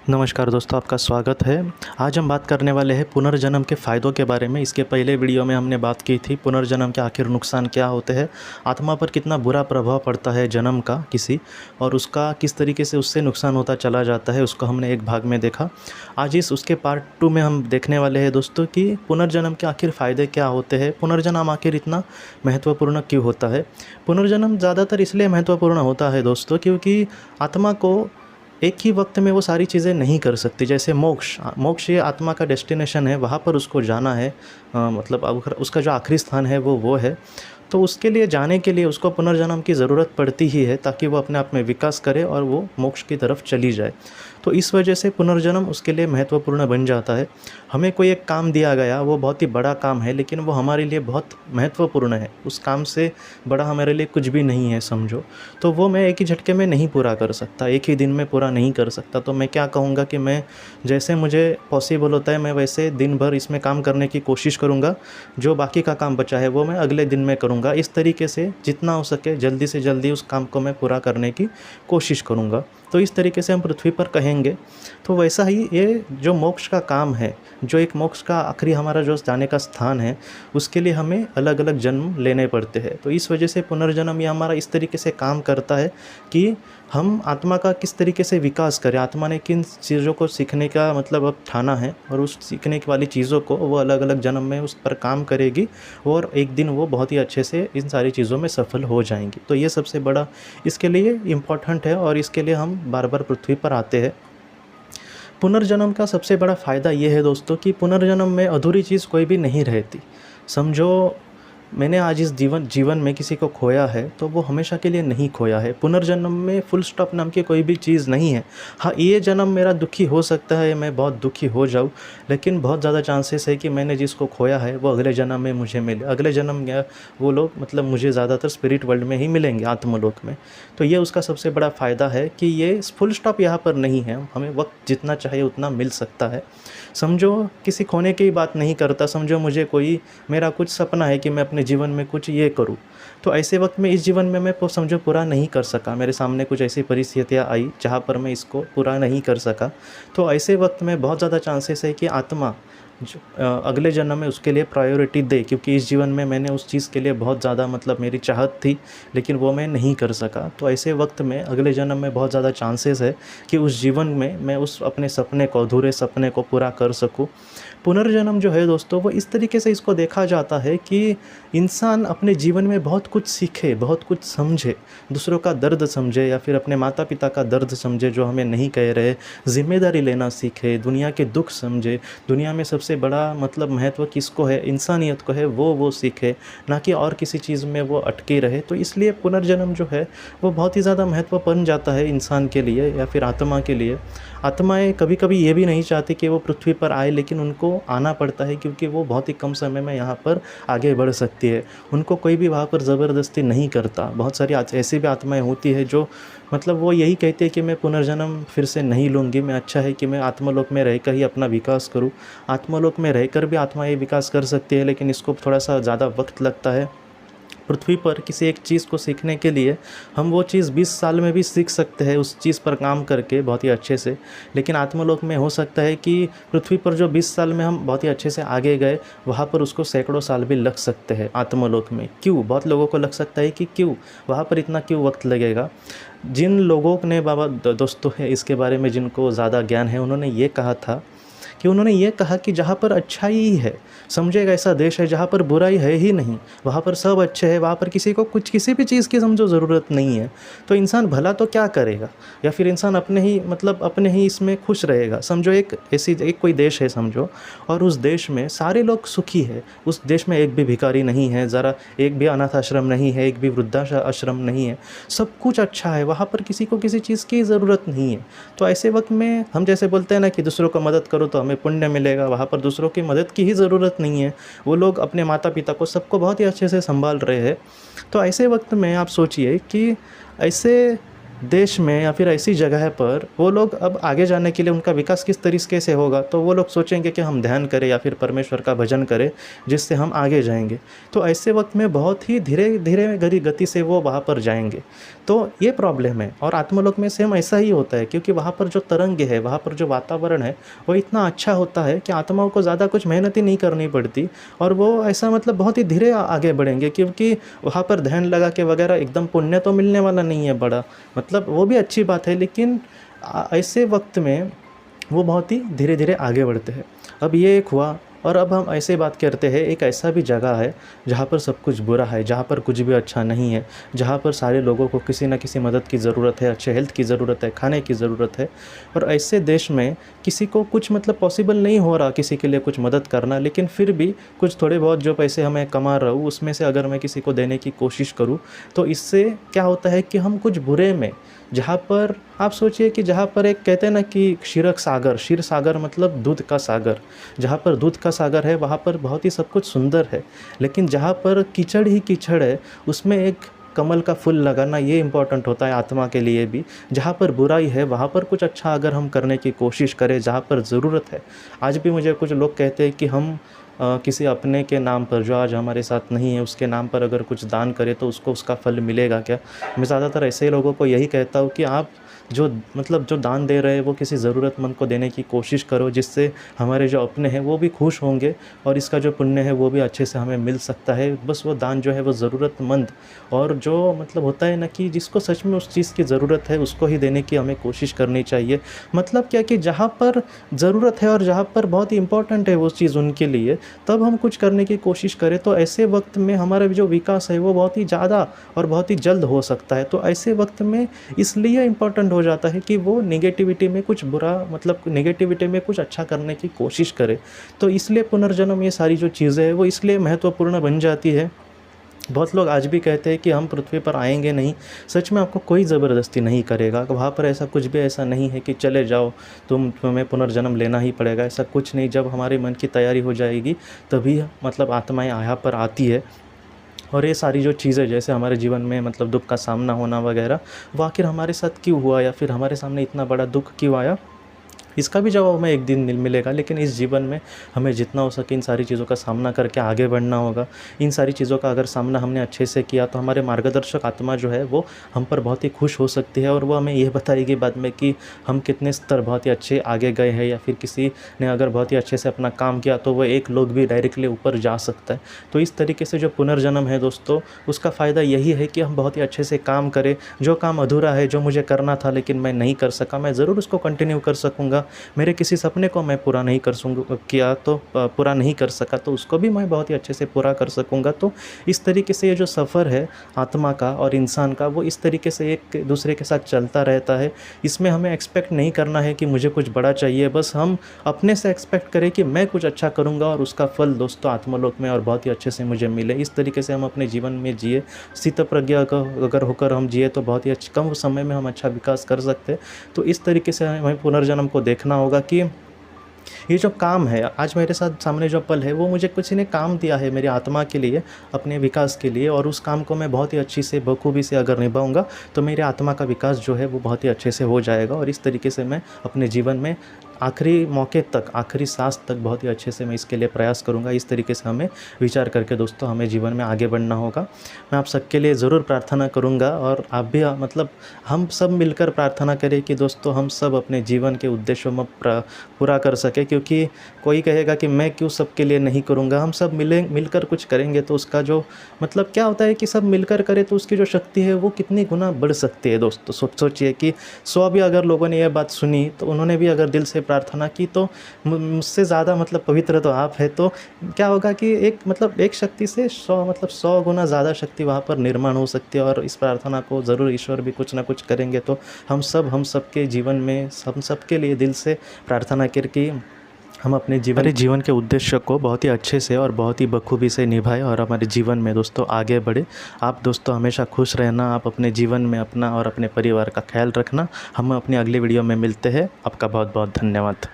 नमस्कार दोस्तों, आपका स्वागत है। आज हम बात करने वाले हैं पुनर्जन्म के फ़ायदों के बारे में। इसके पहले वीडियो में हमने बात की थी पुनर्जन्म के आखिर नुकसान क्या होते हैं, आत्मा पर कितना बुरा प्रभाव पड़ता है जन्म का किसी, और उसका किस तरीके से उससे नुकसान होता चला जाता है, उसको हमने एक भाग में देखा। आज उसके पार्ट 2 में हम देखने वाले हैं दोस्तों कि पुनर्जन्म के आखिर फ़ायदे क्या होते हैं, पुनर्जन्म आखिर इतना महत्वपूर्ण क्यों होता है। पुनर्जन्म ज़्यादातर इसलिए महत्वपूर्ण होता है दोस्तों क्योंकि आत्मा को एक ही वक्त में वो सारी चीज़ें नहीं कर सकती। जैसे मोक्ष ये आत्मा का डेस्टिनेशन है, वहाँ पर उसको जाना है, मतलब अब उसका जो आखिरी स्थान है वो है। तो उसके लिए जाने के लिए उसको पुनर्जन्म की ज़रूरत पड़ती ही है ताकि वो अपने आप में विकास करे और वो मोक्ष की तरफ चली जाए। तो इस वजह से पुनर्जन्म उसके लिए महत्वपूर्ण बन जाता है। हमें कोई एक काम दिया गया, वो बहुत ही बड़ा काम है, लेकिन वो हमारे लिए बहुत महत्वपूर्ण है। उस काम से बड़ा हमारे लिए कुछ भी नहीं है समझो। तो वो मैं एक ही झटके में नहीं पूरा कर सकता, एक ही दिन में पूरा नहीं कर सकता। तो मैं क्या कहूँगा कि मैं जैसे मुझे पॉसिबल होता है मैं वैसे दिन भर इसमें काम करने की कोशिश करूँगा। जो बाकी का काम बचा है वो मैं अगले दिन में करूँगा। इस तरीके से जितना हो सके जल्दी से जल्दी उस काम को मैं पूरा करने की कोशिश करूँगा। तो इस तरीके से हम पृथ्वी पर कहेंगे। तो वैसा ही ये जो मोक्ष का काम है, जो एक मोक्ष का आखिरी हमारा जो जाने का स्थान है, उसके लिए हमें अलग अलग जन्म लेने पड़ते हैं। तो इस वजह से पुनर्जन्म ये हमारा इस तरीके से काम करता है कि हम आत्मा का किस तरीके से विकास करें, आत्मा ने किन चीज़ों को सीखने का मतलब अब ठाना है, और उस सीखने वाली चीज़ों को वो अलग अलग जन्म में उस पर काम करेगी और एक दिन वो बहुत ही अच्छे से इन सारी चीज़ों में सफल हो जाएंगी। तो ये सबसे बड़ा इसके लिए इम्पोर्टेंट है और इसके लिए हम बार बार पृथ्वी पर आते हैं। पुनर्जन्म का सबसे बड़ा फ़ायदा ये है दोस्तों कि पुनर्जन्म में अधूरी चीज़ कोई भी नहीं रहती। समझो मैंने आज इस जीवन में किसी को खोया है तो वो हमेशा के लिए नहीं खोया है। पुनर्जन्म में फुल स्टॉप नाम की कोई भी चीज़ नहीं है। हाँ, ये जन्म मेरा दुखी हो सकता है, मैं बहुत दुखी हो जाऊँ, लेकिन बहुत ज़्यादा चांसेस है कि मैंने जिसको खोया है वो अगले जन्म में मुझे मिले। अगले जन्म या वो लोग मतलब मुझे ज़्यादातर स्पिरिट वर्ल्ड में ही मिलेंगे, आत्मलोक में। तो ये उसका सबसे बड़ा फ़ायदा है कि ये फुल स्टॉप यहाँ पर नहीं है, हमें वक्त जितना चाहिए उतना मिल सकता है। समझो किसी खोने की बात नहीं करता, समझो मेरा कुछ सपना है कि मैं अपने जीवन में कुछ ये करूं, तो ऐसे वक्त में इस जीवन में मैं समझो पूरा नहीं कर सका, मेरे सामने कुछ ऐसी परिस्थितियां आई जहां पर मैं इसको पूरा नहीं कर सका। तो ऐसे वक्त में बहुत ज़्यादा चांसेस है कि आत्मा अगले जन्म में उसके लिए प्रायोरिटी दे, क्योंकि इस जीवन में मैंने उस चीज़ के लिए बहुत ज़्यादा मतलब मेरी चाहत थी लेकिन वो मैं नहीं कर सका। तो ऐसे वक्त में अगले जन्म में बहुत ज़्यादा चांसेस है कि उस जीवन में मैं उस अपने सपने को, अधूरे सपने को पूरा कर सकूं। पुनर्जन्म जो है दोस्तों वो इस तरीके से इसको देखा जाता है कि इंसान अपने जीवन में बहुत कुछ सीखे, बहुत कुछ समझे, दूसरों का दर्द समझे या फिर अपने माता पिता का दर्द समझे जो हमें नहीं कह रहे, जिम्मेदारी लेना सीखे, दुनिया के दुख समझे, दुनिया में सबसे बड़ा मतलब महत्व किसको है, इंसानियत को है, वो सीखे, ना कि और किसी चीज़ में वो अटके रहे। तो इसलिए पुनर्जन्म जो है वो बहुत ही ज़्यादा महत्व बन जाता है इंसान के लिए या फिर आत्मा के लिए। आत्माएं कभी कभी ये भी नहीं चाहती कि वो पृथ्वी पर आए, लेकिन उनको आना पड़ता है क्योंकि वो बहुत ही कम समय में यहाँ पर आगे बढ़ सकती है। उनको कोई भी वहाँ पर ज़बरदस्ती नहीं करता। बहुत सारी ऐसी भी आत्माएं होती है जो मतलब वो यही कहती है कि मैं पुनर्जन्म फिर से नहीं लूँगी, मैं अच्छा है कि मैं आत्मलोक में रहकर ही अपना विकास करूँ। आत्मलोक में रहकर भी आत्माएं विकास कर सकती है, लेकिन इसको थोड़ा सा ज़्यादा वक्त लगता है। पृथ्वी पर किसी एक चीज़ को सीखने के लिए हम वो चीज़ 20 साल में भी सीख सकते हैं उस चीज़ पर काम करके बहुत ही अच्छे से, लेकिन आत्मलोक में हो सकता है कि पृथ्वी पर जो 20 साल में हम बहुत ही अच्छे से आगे गए, वहाँ पर उसको सैकड़ों साल भी लग सकते हैं आत्मलोक में। क्यों? बहुत लोगों को लग सकता है कि क्यों वहाँ पर इतना क्यों वक्त लगेगा। जिन लोगों ने बाबा दोस्तों है इसके बारे में जिनको ज़्यादा ज्ञान है, उन्होंने ये कहा कि जहाँ पर अच्छाई ही है, समझो एक ऐसा देश है जहाँ पर बुराई है ही नहीं, वहाँ पर सब अच्छे हैं, वहाँ पर किसी को कुछ किसी भी चीज़ की समझो ज़रूरत नहीं है, तो इंसान भला तो क्या करेगा, या फिर इंसान अपने ही इसमें खुश रहेगा। समझो एक कोई देश है समझो, और उस देश में सारे लोग सुखी है, उस देश में एक भी भिखारी नहीं है, ज़रा एक भी अनाथ आश्रम नहीं है, एक भी वृद्धाश्रम नहीं है, सब कुछ अच्छा है, वहाँ पर किसी को किसी चीज़ की ज़रूरत नहीं है। तो ऐसे वक्त में हम जैसे बोलते हैं ना कि दूसरों को मदद करो तो हमें पुण्य मिलेगा, वहाँ पर दूसरों की मदद की ही ज़रूरत नहीं है। वो लोग अपने माता पिता को सबको बहुत ही अच्छे से संभाल रहे हैं। तो ऐसे वक्त में आप सोचिए कि ऐसे देश में या फिर ऐसी जगह पर वो लोग अब आगे जाने के लिए उनका विकास किस तरीके से होगा, तो वो लोग सोचेंगे कि हम ध्यान करें या फिर परमेश्वर का भजन करें जिससे हम आगे जाएंगे। तो ऐसे वक्त में बहुत ही धीरे धीरे गति से वो वहाँ पर जाएंगे। तो ये प्रॉब्लम है। और आत्मलोक में सेम ऐसा ही होता है, क्योंकि वहाँ पर जो तरंग है, वहाँ पर जो वातावरण है वो इतना अच्छा होता है कि आत्माओं को ज़्यादा कुछ मेहनत ही नहीं करनी पड़ती, और वो ऐसा मतलब बहुत ही धीरे आगे बढ़ेंगे, क्योंकि वहाँ पर ध्यान लगा के वगैरह एकदम पुण्य तो मिलने वाला नहीं है बड़ा, मतलब वो भी अच्छी बात है, लेकिन ऐसे वक्त में वो बहुत ही धीरे धीरे आगे बढ़ते हैं। अब ये एक हुआ। और अब हम ऐसे बात करते हैं, एक ऐसा भी जगह है जहाँ पर सब कुछ बुरा है, जहाँ पर कुछ भी अच्छा नहीं है, जहाँ पर सारे लोगों को किसी न किसी मदद की ज़रूरत है, अच्छे हेल्थ की ज़रूरत है, खाने की ज़रूरत है। और ऐसे देश में किसी को कुछ मतलब पॉसिबल नहीं हो रहा किसी के लिए कुछ मदद करना, लेकिन फिर भी कुछ थोड़े बहुत जो पैसे हमें कमा रहा हूँ उसमें से अगर मैं किसी को देने की कोशिश करूँ, तो इससे क्या होता है कि हम कुछ बुरे में, जहाँ पर आप सोचिए कि जहाँ पर एक कहते हैं ना कि क्षीर सागर मतलब दूध का सागर, जहाँ पर दूध का सागर है वहाँ पर बहुत ही सब कुछ सुंदर है, लेकिन जहाँ पर कीचड़ ही कीचड़ है उसमें एक कमल का फूल लगाना ये इम्पोर्टेंट होता है आत्मा के लिए भी। जहाँ पर बुराई है वहाँ पर कुछ अच्छा अगर हम करने की कोशिश करें, जहाँ पर ज़रूरत है। आज भी मुझे कुछ लोग कहते हैं कि हम किसी अपने के नाम पर, जो आज हमारे साथ नहीं है, उसके नाम पर अगर कुछ दान करें तो उसको उसका फल मिलेगा क्या। मैं ज़्यादातर ऐसे ही लोगों को यही कहता हूँ कि आप जो दान दे रहे हैं वो किसी ज़रूरतमंद को देने की कोशिश करो, जिससे हमारे जो अपने हैं वो भी खुश होंगे और इसका जो पुण्य है वो भी अच्छे से हमें मिल सकता है। बस वो दान जो है वो ज़रूरतमंद और जो होता है ना कि जिसको सच में उस चीज़ की ज़रूरत है उसको ही देने की हमें कोशिश करनी चाहिए। मतलब क्या कि जहाँ पर ज़रूरत है और जहाँ पर बहुत ही इम्पोर्टेंट है वो चीज़ उनके लिए, तब हम कुछ करने की कोशिश करें तो ऐसे वक्त में हमारा जो विकास है वो बहुत ही ज़्यादा और बहुत ही जल्द हो सकता है। तो ऐसे वक्त में इसलिए इम्पोर्टेंट हो जाता है कि वो नेगेटिविटी में कुछ बुरा, नेगेटिविटी में कुछ अच्छा करने की कोशिश करे। तो इसलिए पुनर्जन्म, ये सारी जो चीज़ें हैं वो इसलिए महत्वपूर्ण बन जाती है। बहुत लोग आज भी कहते हैं कि हम पृथ्वी पर आएंगे नहीं। सच में आपको कोई ज़बरदस्ती नहीं करेगा, वहाँ पर ऐसा कुछ भी ऐसा नहीं है कि चले जाओ तुम्हें पुनर्जन्म लेना ही पड़ेगा, ऐसा कुछ नहीं। जब हमारे मन की तैयारी हो जाएगी तभी आत्माएं यहाँ पर आती है। और ये सारी जो चीज़ें जैसे हमारे जीवन में दुख का सामना होना वगैरह, वो आखिर हमारे साथ क्यों हुआ या फिर हमारे सामने इतना बड़ा दुख क्यों आया, इसका भी जवाब हमें एक दिन मिलेगा। लेकिन इस जीवन में हमें जितना हो सके इन सारी चीज़ों का सामना करके आगे बढ़ना होगा। इन सारी चीज़ों का अगर सामना हमने अच्छे से किया तो हमारे मार्गदर्शक आत्मा जो है वो हम पर बहुत ही खुश हो सकती है और वो हमें यह बताएगी बाद में कि हम कितने स्तर बहुत ही अच्छे आगे गए हैं, या फिर किसी ने अगर बहुत ही अच्छे से अपना काम किया तो वो एक लोग भी डायरेक्टली ऊपर जा सकता है। तो इस तरीके से जो पुनर्जन्म है दोस्तों, उसका फ़ायदा यही है कि हम बहुत ही अच्छे से काम करें। जो काम अधूरा है, जो मुझे करना था लेकिन मैं नहीं कर सका, मैं ज़रूर उसको कंटिन्यू कर सकूँगा। मेरे किसी सपने को मैं पूरा नहीं कर सका तो उसको भी मैं बहुत ही अच्छे से पूरा कर सकूँगा। तो इस तरीके से ये जो सफ़र है आत्मा का और इंसान का, वो इस तरीके से एक दूसरे के साथ चलता रहता है। इसमें हमें एक्सपेक्ट नहीं करना है कि मुझे कुछ बड़ा चाहिए, बस हम अपने से एक्सपेक्ट करें कि मैं कुछ अच्छा करूँगा और उसका फल दोस्तों आत्मलोक में और बहुत ही अच्छे से मुझे मिले। इस तरीके से हम अपने जीवन में जिए, स्थितप्रज्ञ अगर होकर हम जिए तो बहुत ही कम समय में हम अच्छा विकास कर सकते हैं। तो इस तरीके से हमें पुनर्जन्म को देखना होगा कि ये जो काम है, आज मेरे साथ सामने जो पल है वो मुझे किसी ने काम दिया है मेरी आत्मा के लिए, अपने विकास के लिए, और उस काम को मैं बहुत ही अच्छी से बखूबी से अगर निभाऊंगा तो मेरे आत्मा का विकास जो है वो बहुत ही अच्छे से हो जाएगा। और इस तरीके से मैं अपने जीवन में आखिरी मौके तक, आखिरी सांस तक बहुत ही अच्छे से मैं इसके लिए प्रयास करूंगा। इस तरीके से हमें विचार करके दोस्तों हमें जीवन में आगे बढ़ना होगा। मैं आप सबके लिए ज़रूर प्रार्थना करूंगा और आप भी हम सब मिलकर प्रार्थना करें कि दोस्तों हम सब अपने जीवन के उद्देश्यों में पूरा कर सके, क्योंकि कोई कहेगा कि मैं क्यों सबके लिए नहीं करूंगा। हम सब मिलकर कुछ करेंगे तो उसका जो क्या होता है कि सब मिलकर करें तो उसकी जो शक्ति है वो कितनी गुना बढ़ सकती है। दोस्तों सोचिए कि 100 भी अगर लोगों ने यह बात सुनी तो उन्होंने भी अगर दिल से प्रार्थना की तो मुझसे ज़्यादा पवित्र तो आप है। तो क्या होगा कि एक शक्ति से 100 गुना ज़्यादा शक्ति वहाँ पर निर्माण हो सकती है। और इस प्रार्थना को ज़रूर ईश्वर भी कुछ ना कुछ करेंगे। तो हम सबके जीवन में हम सबके लिए दिल से प्रार्थना करके हम अपने जीवन के उद्देश्य को बहुत ही अच्छे से और बहुत ही बखूबी से निभाएं और हमारे जीवन में दोस्तों आगे बढ़े। आप दोस्तों हमेशा खुश रहना, आप अपने जीवन में अपना और अपने परिवार का ख्याल रखना। हम अपनी अगली वीडियो में मिलते हैं। आपका बहुत बहुत धन्यवाद।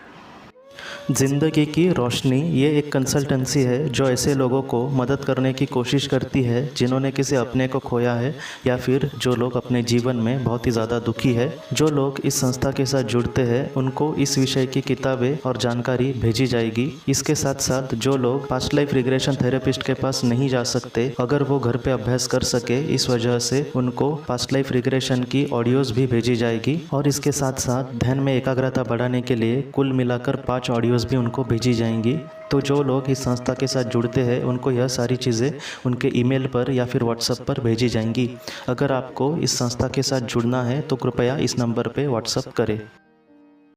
ज़िंदगी की रोशनी ये एक कंसल्टेंसी है जो ऐसे लोगों को मदद करने की कोशिश करती है जिन्होंने किसी अपने को खोया है या फिर जो लोग अपने जीवन में बहुत ही ज़्यादा दुखी है। जो लोग इस संस्था के साथ जुड़ते हैं उनको इस विषय की किताबें और जानकारी भेजी जाएगी। इसके साथ साथ जो लोग पास्ट लाइफ रिग्रेशन थेरेपिस्ट के पास नहीं जा सकते, अगर वो घर पे अभ्यास कर सके, इस वजह से उनको पास्ट लाइफ रिग्रेशन की ऑडियोज़ भी भेजी जाएगी। और इसके साथ साथ ध्यान में एकाग्रता बढ़ाने के लिए कुल मिलाकर 5 ऑडियोज़ भी उनको भेजी जाएंगी। तो जो लोग इस संस्था के साथ जुड़ते हैं उनको यह सारी चीज़ें उनके ईमेल पर या फिर व्हाट्सएप पर भेजी जाएंगी। अगर आपको इस संस्था के साथ जुड़ना है तो कृपया इस नंबर पे व्हाट्सएप करें।